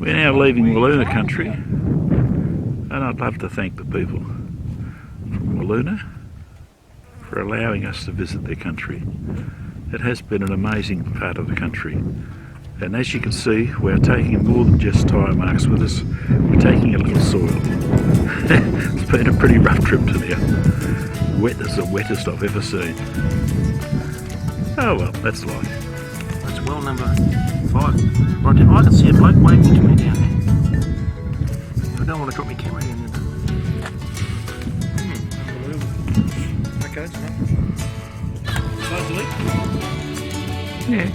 We're now leaving Wiluna country, and I'd love to thank the people from Wiluna for allowing us to visit their country. It has been an amazing part of the country, and as you can see, we're taking more than just tyre marks with us. We're taking a little soil. It's been a pretty rough trip to now. Wet as the wettest I've ever seen. Oh well, that's life. That's well number 5. Right, I can see a bloke waving to me down there. I don't want to drop my camera down there. Unbelievable. Okay, it's enough. Size of it? Yeah.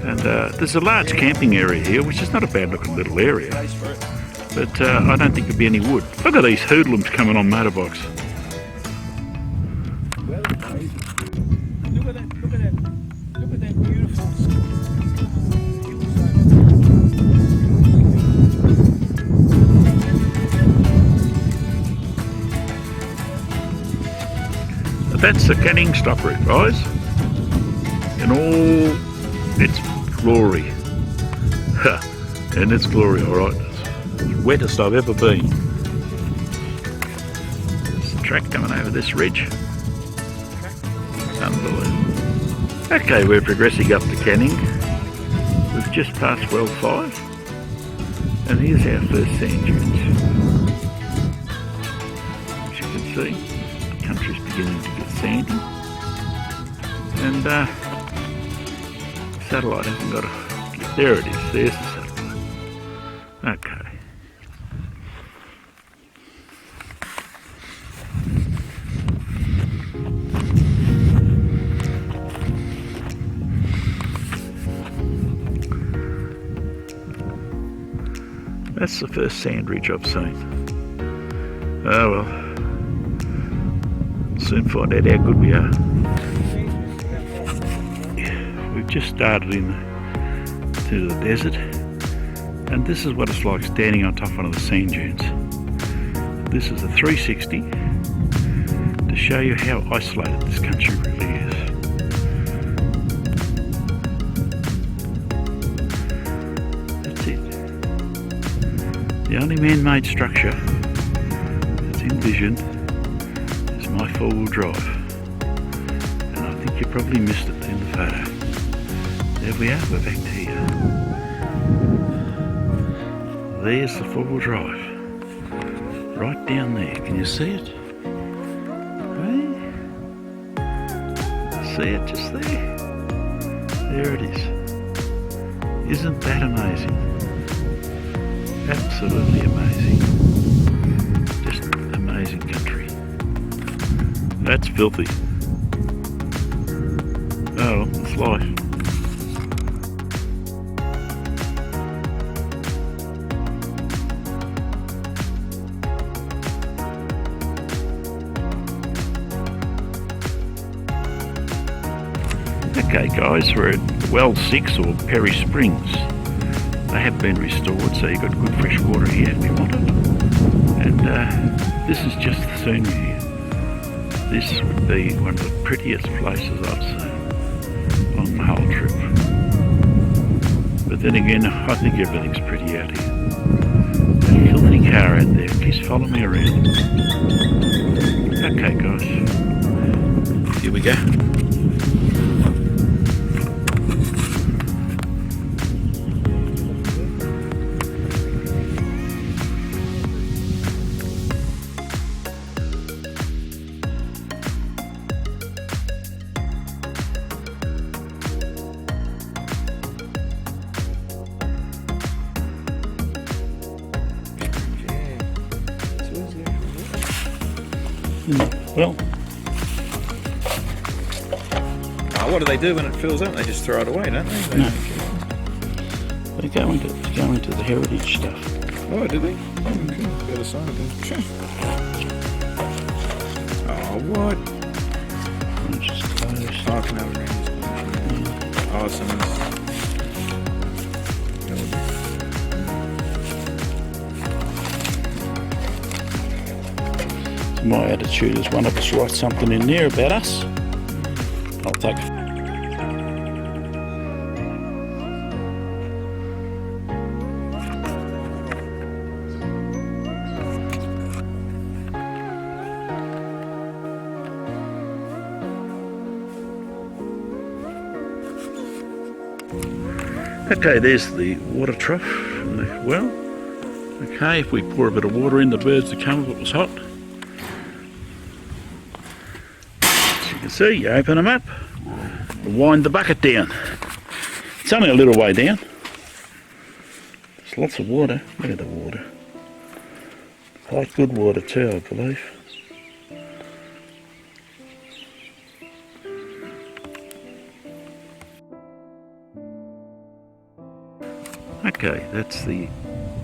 And there's a large camping area here, which is not a bad looking little area, but I don't think there'll be any wood. Look at these hoodlums coming on motorbikes. Look at that, look at that, look at that beautiful That's the Canning Stop Route, guys, in all its glory. In its glory, alright. It's the wettest I've ever been. There's a track coming over this ridge. Unbelievable. Okay, we're progressing up to Canning. We've just passed well 5. And here's our first sand dunes. As you can see, the country's beginning to get sandy. And satellite hasn't got a... There it is, there's the satellite. Okay. That's the first sand ridge I've seen. Oh well. Soon find out how good we are. We've just started into the desert, and this is what it's like standing on top of one of the sand dunes. This is a 360 to show you how isolated this country really is. That's it. The only man-made structure that's envisioned is my four-wheel drive, and I think you probably missed it in the photo. There we are, we're back to here. There's the four-wheel drive. Right down there, can you see it? Hey? See it just there? There it is. Isn't that amazing? Absolutely amazing. Just amazing country. That's filthy. Oh, it's life. Okay guys, we're at Well 6 or Perry Springs. They have been restored, so you've got good fresh water here if you want it. And this is just the scenery here. This would be one of the prettiest places I've seen on the whole trip. But then again, I think everything's pretty out here. That filthy car out there keeps following me around. Okay guys, here we go. Well, what do they do when it fills up? They just throw it away, don't they? No. They go into the heritage stuff. Oh, do they? Okay. The other side of them. Oh, what? Just close. Oh, I can have it around this corner. Awesomeness. My attitude is one of us writes something in there about us. I'll take it. Okay, there's the water trough and the well. Okay, if we pour a bit of water in, the birds would come if it was hot. As you can see, you open them up, wind the bucket down. It's only a little way down. There's lots of water. Look at the water. Quite good water too, I believe. Okay, that's the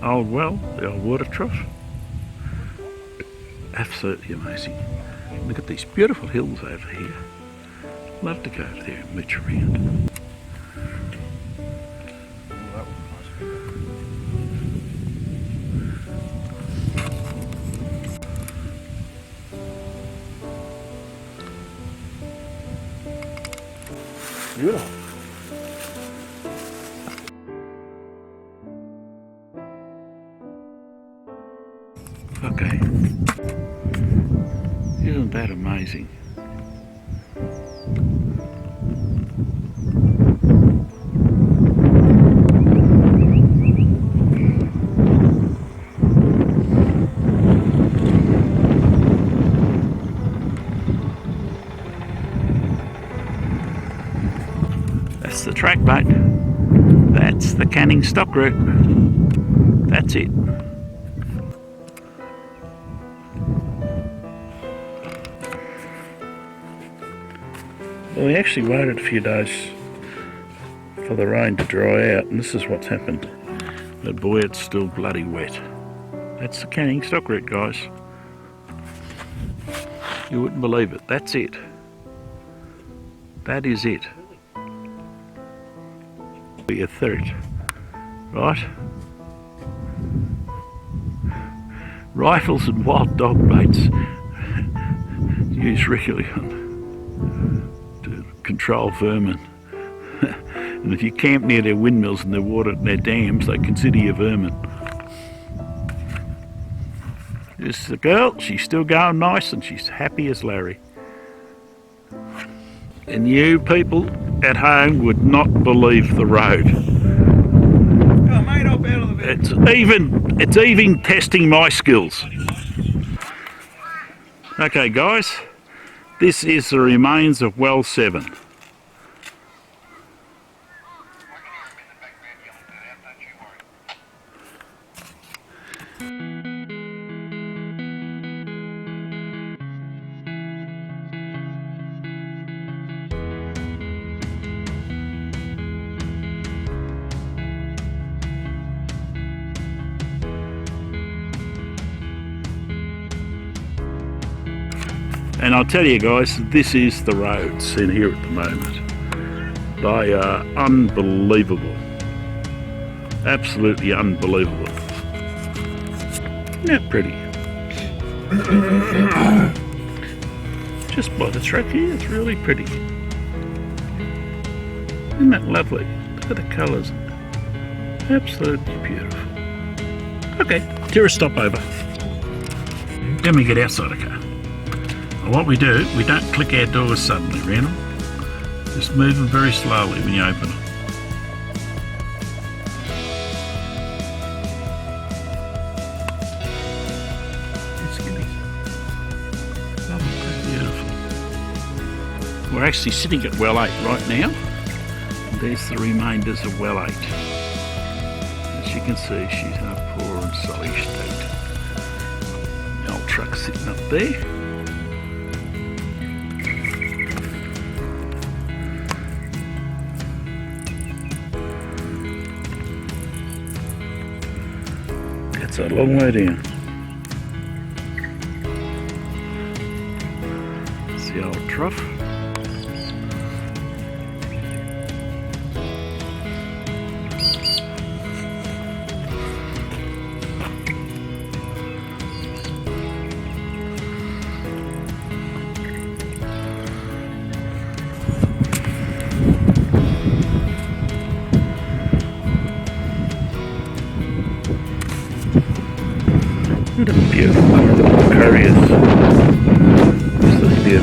old well, the old water trough. Absolutely amazing. Look at these beautiful hills over here. Love to go over there and mooch around. Beautiful. Okay, isn't that amazing? That's the track, mate. That's the Canning stock route. That's it. Well, we actually waited a few days for the rain to dry out, and this is what's happened. But boy, it's still bloody wet. That's the Canning stock route, guys. You wouldn't believe it. That's it. That is it. Be a third, right? Rifles and wild dog baits used regularly to control vermin. And if you camp near their windmills and their water and their dams, they consider you vermin. This is the girl, she's still going nice and she's happy as Larry. And you people at home would not believe the road. Oh, mate, I'll out of the bed. It's even testing my skills. Okay guys, this is the remains of well 7. And I'll tell you guys, this is the roads in here at the moment. They are unbelievable. Absolutely unbelievable. Isn't that pretty? Just by the track here, it's really pretty. Isn't that lovely? Look at the colours. Absolutely beautiful. Okay, Tira, stop over. Then we get outside the car. What we do, we don't click our doors suddenly around them. Just move them very slowly when you open them. Beautiful. We're actually sitting at well 8 right now. And there's the remainders of well 8. As you can see, she's in a poor and sorry state. The old truck's sitting up there. It's a long way down. It's the old trough. view of the couriers. Just this view.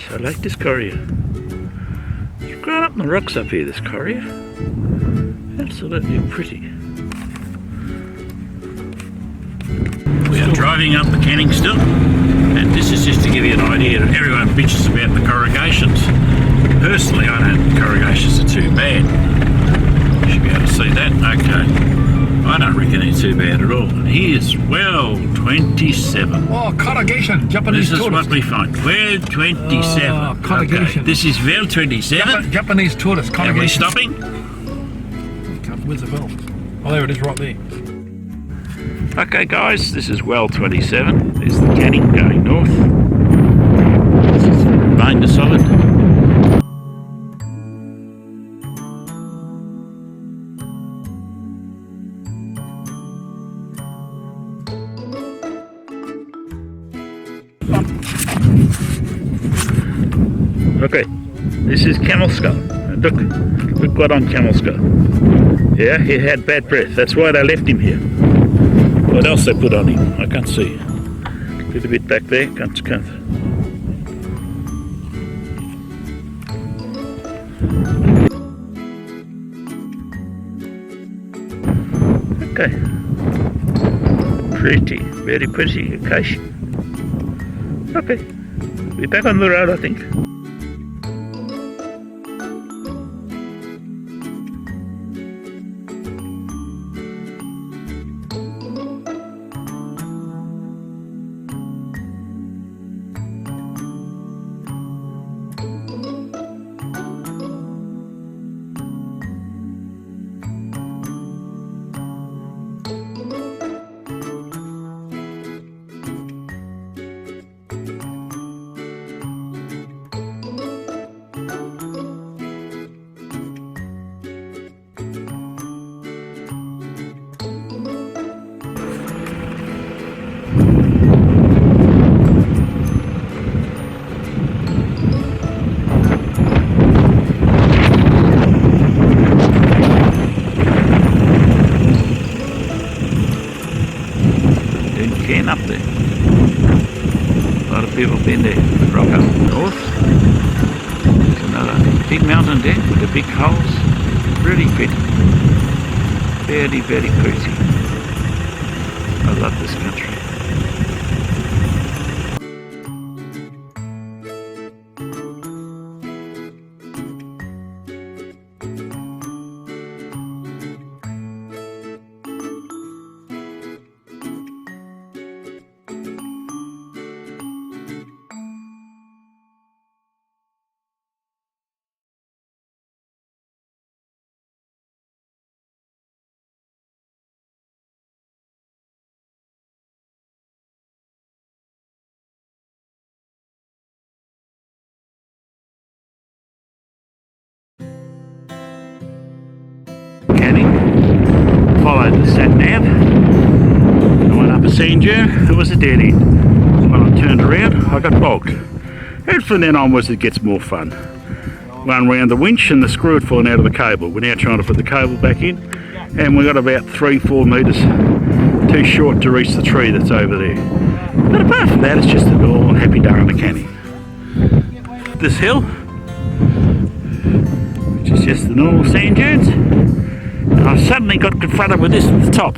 I like this courier. It's grown up in the rocks up here, this courier. Absolutely pretty. We are driving up the Canning still, and this is just to give you an idea. Everyone bitches about the corrugations. Personally, I don't think corrugations are too bad. You should be able to see that. Okay. I don't reckon it's too bad at all. Here's well 27. Oh, corrugation, Japanese This is tourist. what we find. Well 27. Corrugation. Okay. This is well 27. Japanese tourist, And corrugation. we're stopping. Where's the bell? Oh, there it is, right there. Okay guys, this is well 27. There's the Canning going north. This is Main to Solid. Okay, this is Camel Skull. And look what on Camel Skull. Yeah, he had bad breath. That's why they left him here. What else they put on him? I can't see. A little bit back there. Can't. Okay. Pretty, very pretty occasion. Okay, we're back on the road, I think. Up there. A lot of people been there. Rock up north. There's another big mountain there with the big holes. Really pretty. Very, very pretty. I love this country. Followed the sat nav. I went up a scene it was a dead end. When I turned around, I got bogged. And from then onwards it gets more fun. One round the winch and the screw had fallen out of the cable. We're now trying to put the cable back in. and we've got about 3-4 metres too short to reach the tree that's over there. But apart from that, it's just a normal happy day on the canning. This hill, which is just the normal sand dunes, and I suddenly got confronted with this at the top.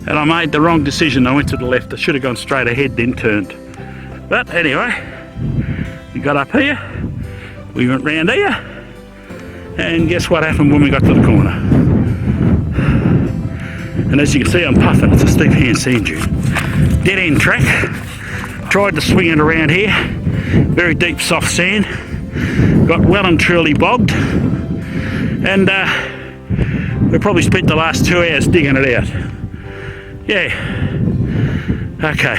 And I made the wrong decision. I went to the left. I should have gone straight ahead, then turned. But anyway, we got up here, we went round here, and guess what happened when we got to the corner? And as you can see, I'm puffing. It's a steep hand sand dune. Dead end track. Tried to swing it around here. Very deep, soft sand. Got well and truly bogged. And we probably spent the last 2 hours digging it out. Yeah. Okay.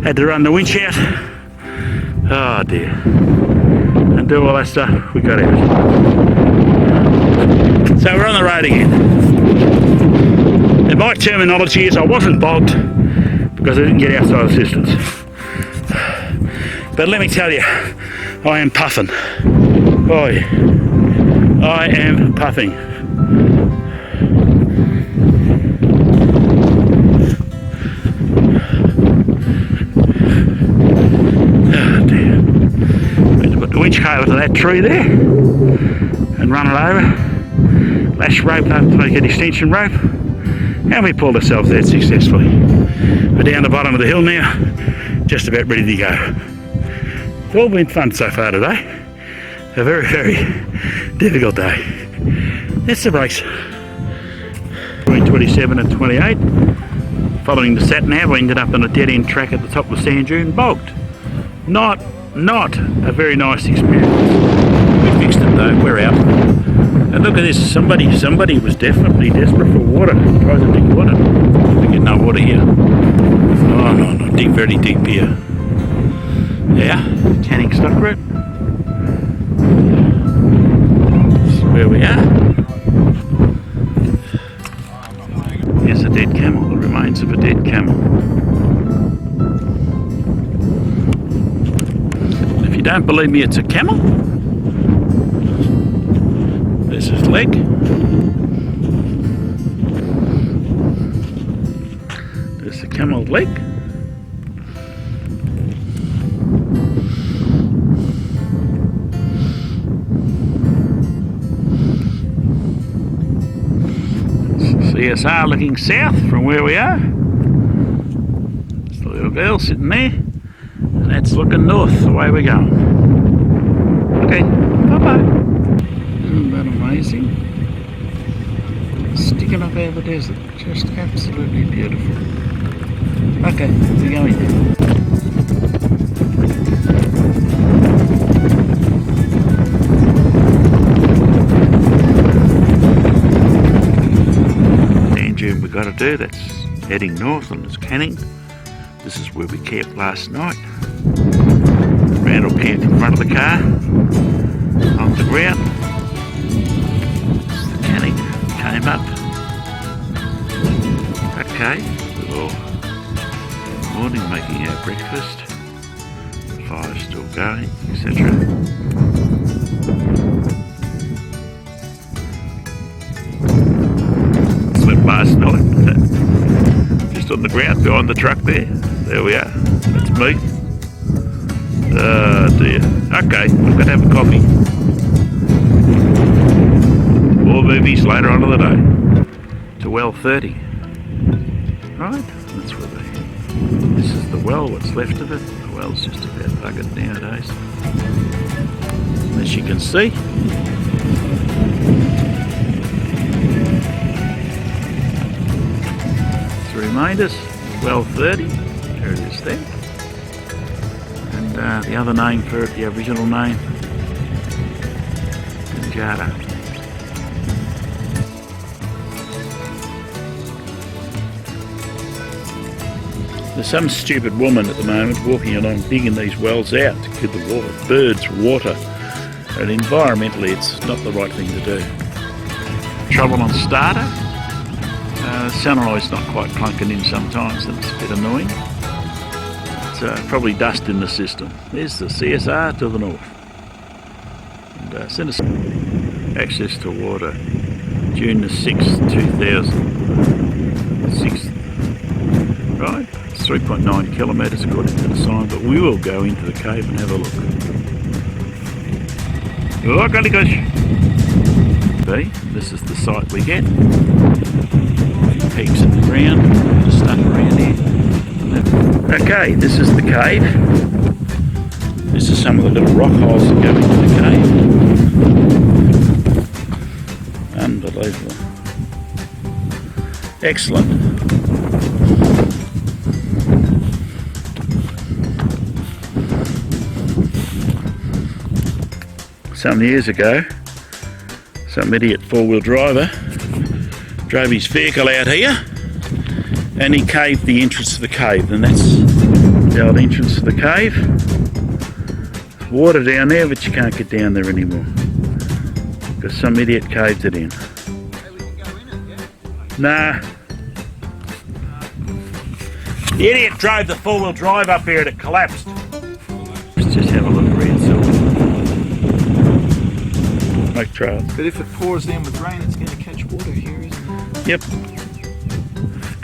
Had to run the winch out. Oh dear. And do all that stuff we got out. So we're on the road again. And my terminology is I wasn't bogged because I didn't get outside assistance. But let me tell you, I am puffing. Oh yeah. I am puffing. Winch over to that tree there and run it over, lash rope up, make an extension rope, and we pulled ourselves out successfully. We're down the bottom of the hill now, just about ready to go. It's all been fun so far today. A very, very difficult day. That's the race. Between 27 and 28, following the sat nav, we ended up on a dead end track at the top of the sand dune, bogged. Not a very nice experience. We fixed it though, we're out. And look at this, somebody was definitely desperate for water. Tries to dig water. We get no water here. Oh no, dig very deep here. Yeah, canning stock root. This is where we are. Here's a dead camel, the remains of a dead camel. Don't believe me, it's a camel. There's his leg. There's the camel's leg. CSR looking south from where we are. There's the little girl sitting there. And that's looking north, the way we're going. Okay, bye-bye. Isn't that amazing? Sticking up out of the desert, just absolutely beautiful. Okay, we're going there. Sand dune we've got to do, that's heading north on this canning. This is where we camped last night. Randall camped in front of the car, on the ground. The canning came up. Okay, well, morning making our breakfast. The fire's still going, etc. Slept last night. Just on the ground behind the truck there. There we are. That's me. Oh dear. Okay, I'm going to have a coffee. More movies later on in the day. To well 30. Right? That's where this is the well, what's left of it. The well's just about buggered nowadays. As you can see. 3 remainders. Well 30. There it is there. And the other name for it, the original name, Jada. There's some stupid woman at the moment walking along digging these wells out to give the birds water, and environmentally it's not the right thing to do. Trouble on starter. Solenoid's not quite clunking in sometimes, and it's a bit annoying. It's probably dust in the system. There's the CSR to the north. and send us access to water June the 6th, 2006. Right, it's 3.9 kilometres according to the sign, but we will go into the cave and have a look. Oh, golly gosh! This is the site we get. Peaks in the ground, just stuff around here. Okay, this is the cave. This is some of the little rock holes that go into the cave. Unbelievable. Excellent. Some years ago, some idiot four-wheel driver drove his vehicle out here and he caved the entrance to the cave, and that's the old entrance to the cave. There's water down there, but you can't get down there anymore because some idiot caved it in. Nah. The idiot drove the four-wheel drive up here and it collapsed. Let's just have a look around. Make trails. But if it pours down with rain, it's going to catch water here, isn't it? Yep.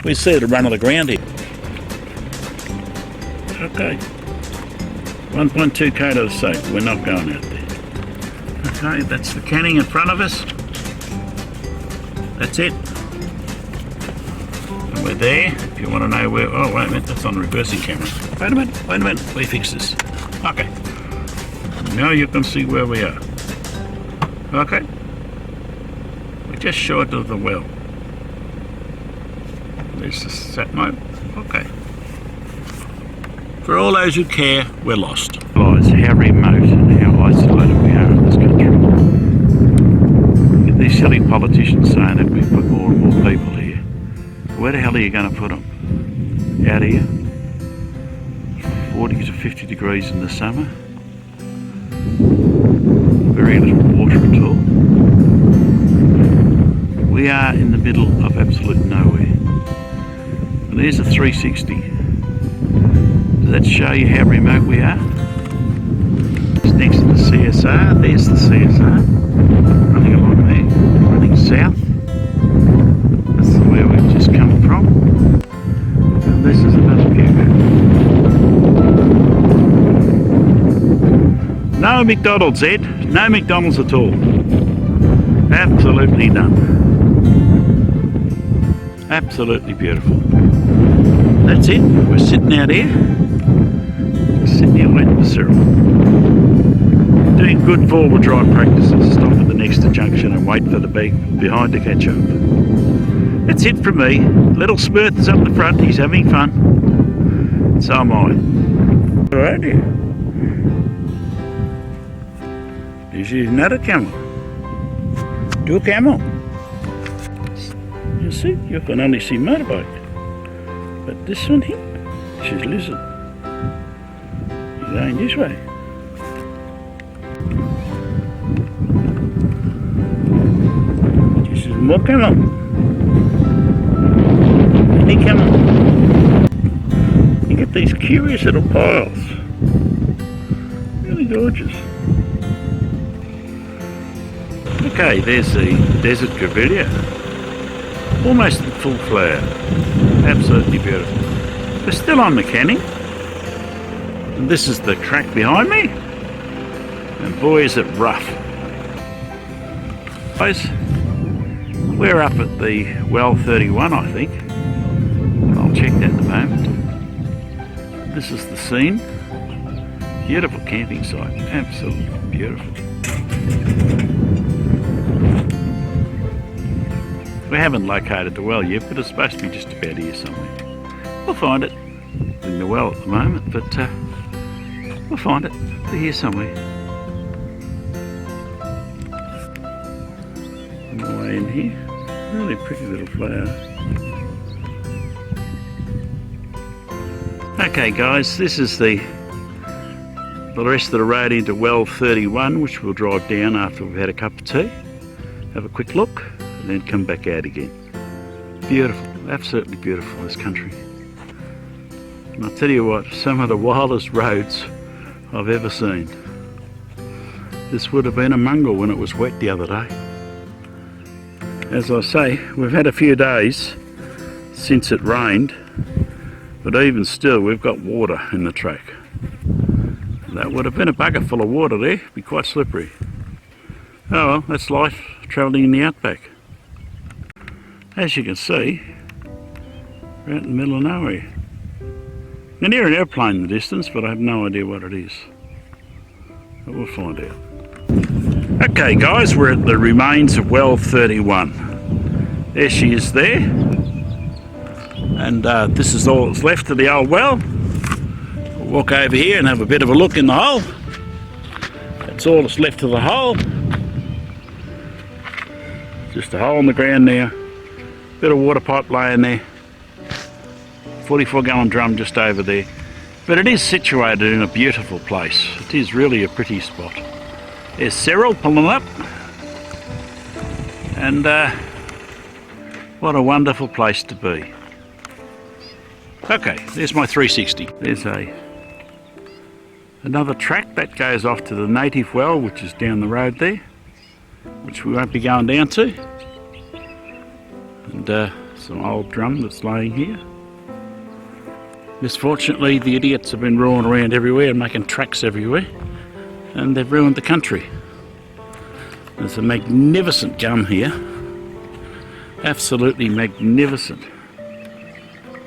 We see the run of the ground here. Okay. 1.2 k to the south. We're not going out there. Okay, that's the canning in front of us. That's it. And we're there. If you want to know where... Oh, wait a minute. That's on the reversing camera. Wait a minute. Wait a minute. We fix this. Okay. Now you can see where we are. Okay. We're just short of the well. There's the sat mode. Okay. For all those who care, we're lost. Realise how remote and how isolated we are in this country. Get these silly politicians saying that we put more and more people here. Where the hell are you going to put them? Out here? 40 to 50 degrees in the summer. Very little water at all. We are in the middle of absolute nowhere. And there's a 360. Does that show you how remote we are? It's next to the CSR. There's the CSR. Running along there. Running south. That's where we've just come from. And this is another view. No McDonald's, Ed. No McDonald's at all. Absolutely none. Absolutely beautiful. That's it. We're sitting out here. Just sitting here waiting for Cyril. Doing good four-wheel drive practices. Stop at the next junction and wait for the bag behind to catch up. That's it from me. Little Smurth is up the front. He's having fun. So am I. Alright here. This is another camel. Two camel. You see, you can only see motorbike. But this one here, she's lizard. You're going this way. This is more camel. Any camel. You get these curious little piles. Really gorgeous. Okay, there's the desert grevillea. Almost in full flower. Absolutely beautiful. We're still on the canning. And this is the track behind me. And boy is it rough. Guys, we're up at the well 31, I think. I'll check that in a moment. This is the scene. Beautiful camping site. Absolutely beautiful. We haven't located the well yet, but it's supposed to be just about here somewhere. We'll find it. In the well at the moment, but we'll find it. They're here somewhere. On the way in here. Really pretty little flower. Okay guys, this is the rest of the road into well 31, which we'll drive down after we've had a cup of tea. Have a quick look. And then come back out again. Beautiful, absolutely beautiful, this country. And I'll tell you what, some of the wildest roads I've ever seen. This would have been a mongrel when it was wet the other day. As I say, we've had a few days since it rained, but even still we've got water in the track. That would have been a bucket full of water there, be quite slippery. Oh well, that's life travelling in the outback. As you can see, we're out in the middle of nowhere. I can hear an airplane in the distance, but I have no idea what it is. But we'll find out. Okay guys, we're at the remains of well 31. There she is there. And this is all that's left of the old well. We'll walk over here and have a bit of a look in the hole. That's all that's left of the hole. Just a hole in the ground now. Bit of water pipe laying there. 44 gallon drum just over there. But it is situated in a beautiful place. It is really a pretty spot. There's Cyril pulling up. And what a wonderful place to be. Okay, there's my 360. There's another track that goes off to the native well, which is down the road there, which we won't be going down to. And some old drum that's laying here. Misfortunately, the idiots have been rolling around everywhere and making tracks everywhere, and they've ruined the country. There's a magnificent gum here. Absolutely magnificent.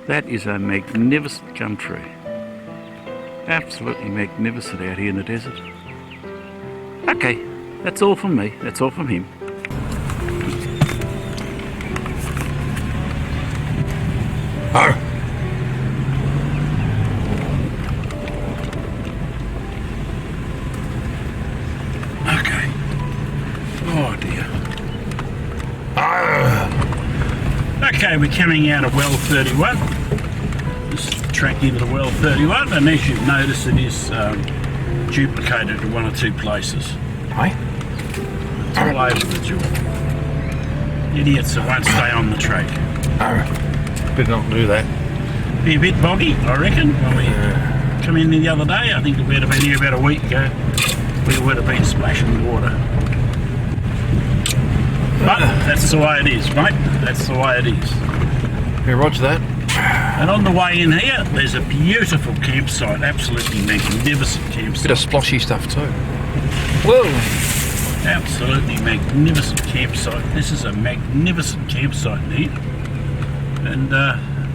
That is a magnificent gum tree. Absolutely magnificent out here in the desert. Okay, that's all from me. That's all from him. Oh. Okay. Oh dear. Okay, we're coming out of well 31. This is the track into the well 31, and as you've noticed, it is duplicated in one or two places. Hey? It's all over the joint. Idiots that won't stay on the track. Better not do that. Be a bit boggy, I reckon, when we come in the other day. I think we would have been here about a week ago. We would have been splashing the water. But that's the way it is, mate. That's the way it is. Yeah, roger that. And on the way in here, there's a beautiful campsite. Absolutely magnificent campsite. Bit of sploshy stuff too. Whoa! Absolutely magnificent campsite. This is a magnificent campsite here. And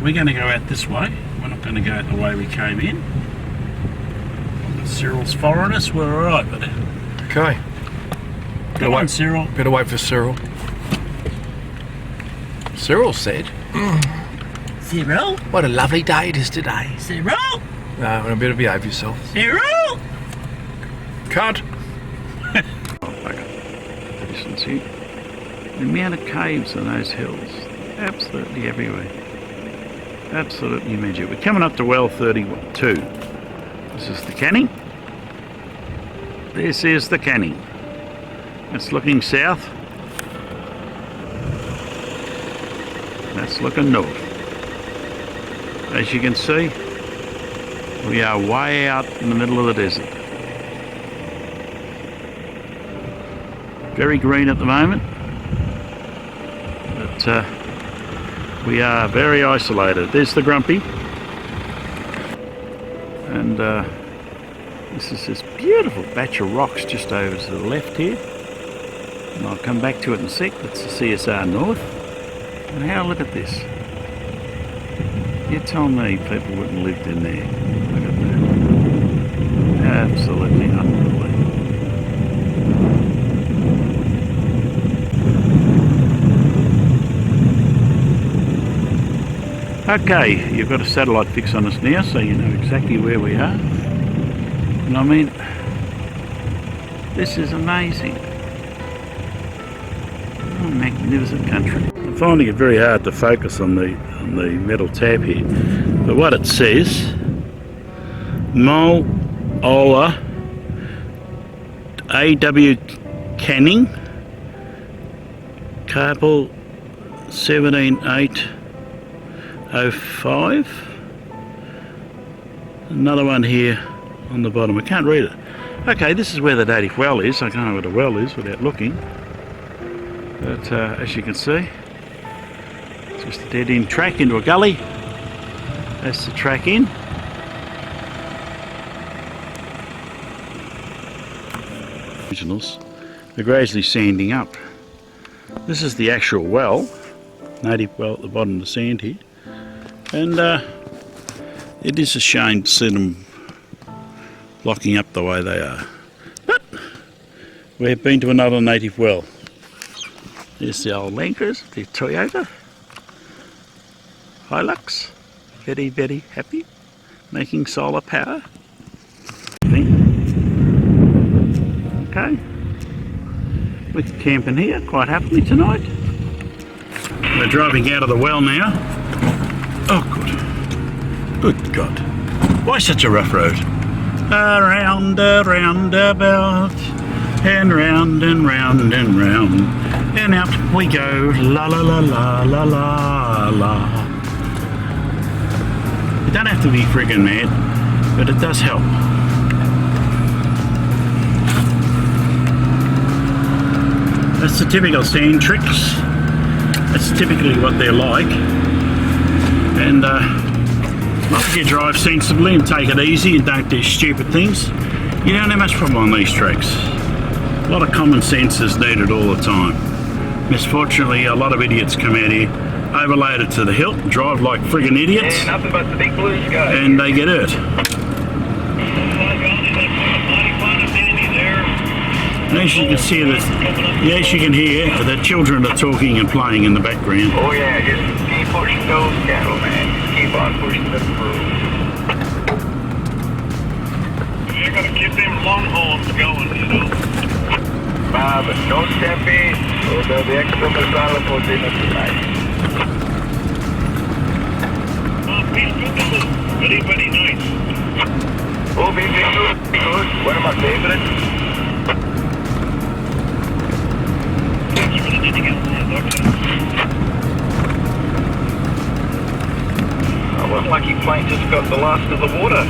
we're going to go out this way. We're not going to go the way we came in. Cyril's following us. We're alright, but Okay. Come on, Cyril. Better wait for Cyril. Cyril said, Cyril? what a lovely day it is today. Cyril? No, I better behave yourself. Cyril? Can't. Distance here. The amount of caves on those hills. Absolutely everywhere. Absolutely magic. We're coming up to well 32. This is the canning. This is the canning. It's looking south. That's looking north. As you can see, we are way out in the middle of the desert. Very green at the moment, but we are very isolated. There's the grumpy, and this is this beautiful batch of rocks just over to the left here, and I'll come back to it in a sec. That's the CSR North. And now look at this. You tell me people wouldn't have lived in there. Look at that. Absolutely unbelievable. Okay, you've got a satellite fix on us now, so you know exactly where we are. And I mean, this is amazing. Oh, magnificent country. I'm finding it very hard to focus on the metal tab here, but what it says, Mole Ola AW Canning, Carpal 17805. Another one here on the bottom. I can't read it. Okay, this is where the native well is. I can't know where the well is without looking. But as you can see, it's just a dead-end track into a gully. That's the track in. Originals. They're gradually sanding up. This is the actual well, native well at the bottom of the sand here. And it is a shame to see them locking up the way they are. But we've been to another native well. There's the old Lancers, the Toyota Hilux. Very, very happy. Making solar power. Okay. We're camping here quite happily tonight. We're driving out of the well now. Oh, good. Good God. Why such a rough road? Around, around, about, and round, and round, and round, and out we go. La la la la la la la. You don't have to be friggin' mad, but it does help. That's the typical sand tricks. That's typically what they're like. And if you drive sensibly and take it easy and don't do stupid things, you don't have much problem on these tracks. A lot of common sense is needed all the time. Misfortunately, a lot of idiots come out here overloaded to the hilt, drive like friggin' idiots, and nothing but the big blue sky. And they get hurt. And as you can see, as you can hear, the children are talking and playing in the background. Oh yeah, just keep pushing those cattle, man. Just keep on pushing them through. You gotta keep them longhorns going, you know. But don't step in, or there'll be extra masala for dinner tonight. Peace to the very, very nice. Oh, big good. One of my favorites. Oh, one lucky plane just got the last of the water.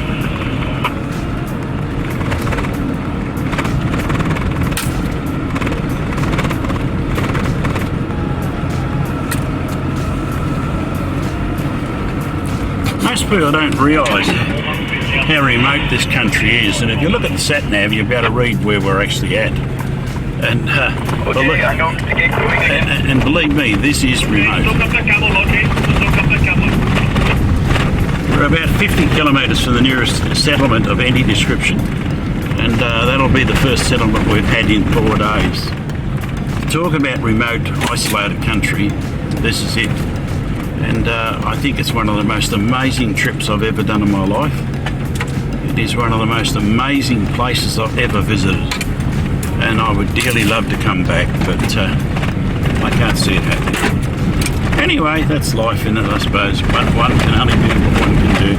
Most people don't realise how remote this country is, and if you look at the sat nav, you'll be able to read where we're actually at. And and believe me, this is remote. We're about 50 kilometres from the nearest settlement of any description, and that'll be the first settlement we've had in 4 days. Talk about remote, isolated country, this is it. And I think it's one of the most amazing trips I've ever done in my life. It is one of the most amazing places I've ever visited. And I would dearly love to come back, but I can't see it happening. Anyway, that's life in it, I suppose. One can only do what one can do.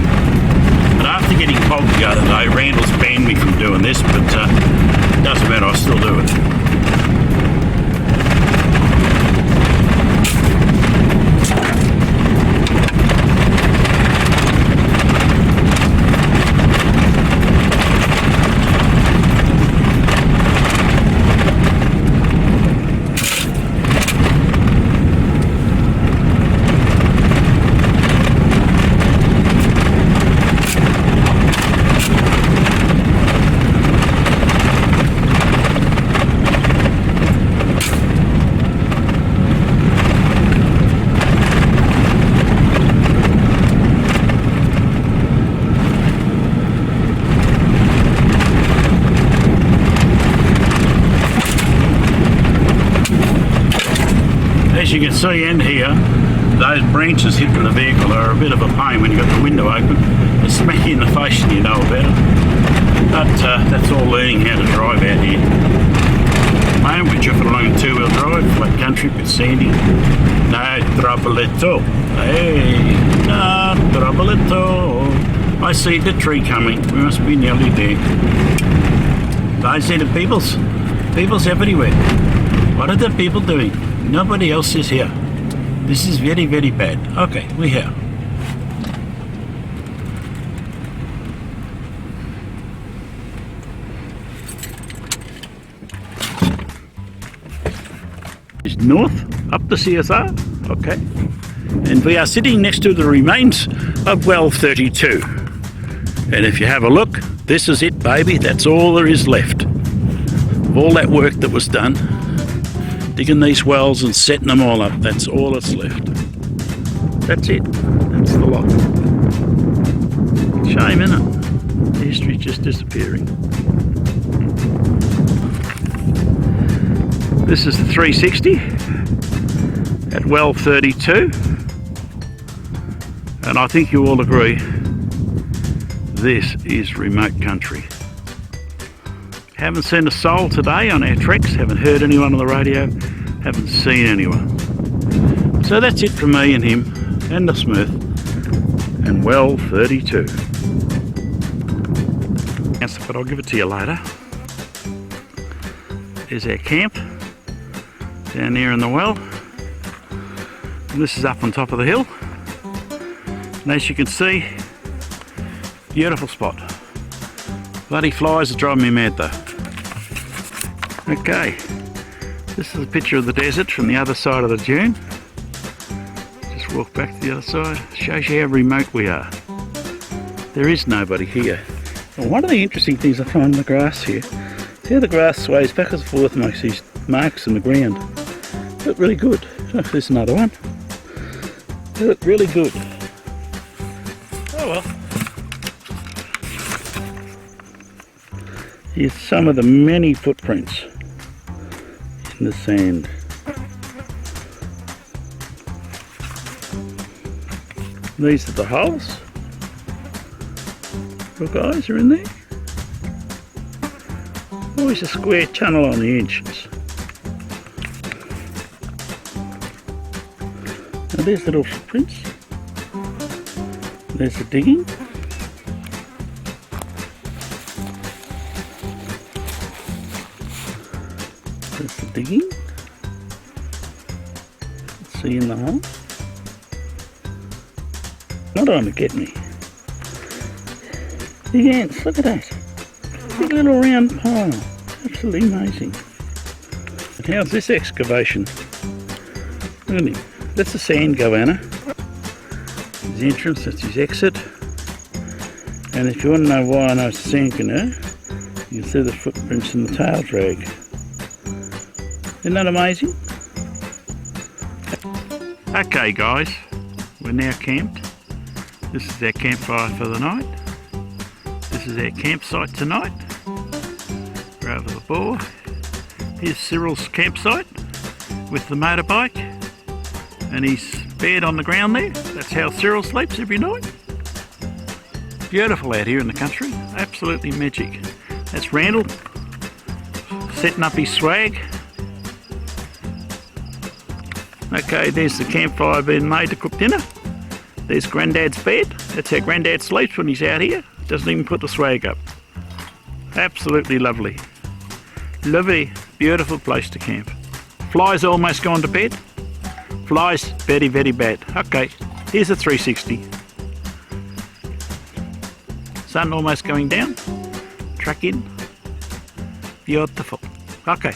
And after getting bogged the other day, Randall's banned me from doing this, but it doesn't matter, I'll still do it. As you can see and hear, those branches hitting the vehicle are a bit of a pain when you've got the window open. They smack you in the face and you know about it. But that's all learning how to drive out here. Man, we're chuffing along 2-wheel drive, flat country, bit sandy. No trouble at all. Hey, no trouble at all. I see the tree coming. We must be nearly there. I see the peoples. Peoples everywhere. What are the people doing? Nobody else is here. This is very, very bad. Okay, we're here. north, up the CSR, okay. And we are sitting next to the remains of well 32. And if you have a look, this is it, baby. That's all there is left. Of all that work that was done, digging these wells and setting them all up, that's all that's left. That's it. That's the lot. Shame, innit? History just disappearing. This is the 360 at well 32. And I think you all agree, this is remote country. Haven't seen a soul today on our treks, haven't heard anyone on the radio, haven't seen anyone. So that's it from me and him and the Smith and well 32. But I'll give it to you later. There's our camp down there in the well. And this is up on top of the hill. And as you can see, beautiful spot. Bloody flies are driving me mad though. Okay, this is a picture of the desert from the other side of the dune. Just walk back to the other side. Shows you how remote we are. There is nobody here. And one of the interesting things I find in the grass here, see how the grass sways back and forth and makes these marks in the ground. They look really good. Oh, there's another one. They look really good. Oh well. Here's some of the many footprints in the sand. These are the holes. Look, guys are in there. Always a square channel on the edges. Now there's little footprints. There's the digging. There's the digging. Let's see in the hole. Not on to get me. Big ants, look at that. Big little round pile. Absolutely amazing. And how's this excavation? Look at him. That's the sand goanna. His entrance, that's his exit. And if you want to know why I know it's a sand canoe, you can see the footprints in the tail drag. Isn't that amazing? Okay guys, we're now camped. This is our campfire for the night. This is our campsite tonight. We're over the bore. Here's Cyril's campsite with the motorbike and his bed on the ground there. That's how Cyril sleeps every night. Beautiful out here in the country, absolutely magic. That's Randall setting up his swag. Okay, there's the campfire being made to cook dinner. There's Grandad's bed. That's how Grandad sleeps when he's out here. Doesn't even put the swag up. Absolutely lovely. Lovely, beautiful place to camp. Flies almost gone to bed. Flies very, very bad. Okay, here's a 360. Sun almost going down. Truck in. Beautiful. Okay.